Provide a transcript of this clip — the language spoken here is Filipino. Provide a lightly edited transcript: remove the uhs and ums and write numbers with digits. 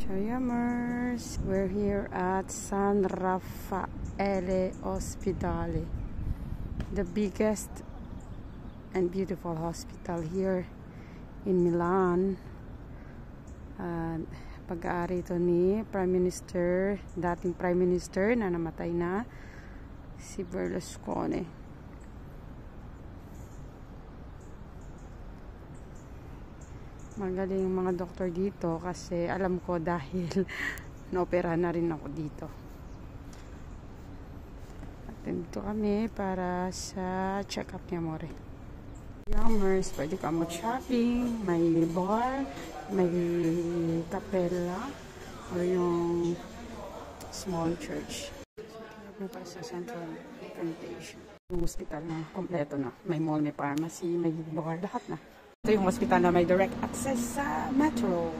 Chayamers, we're here at San Raffaele Ospedale, the biggest and beautiful hospital here in Milan. Pag-aari ito ni Prime Minister, dating Prime Minister na namatay na, si Berlusconi. Magaling yung mga doktor dito kasi alam ko dahil naopera na rin ako dito. At dito kami para sa check-up ni Amore. Yummers, pwede ka mag-shopping, may bar, may kapela, o yung small church. Ito para sa Central Plantation. Yung hospital na kompleto na. May mall, may pharmacy, may bar, lahat na. Ito yung hospital na may direct access sa metro.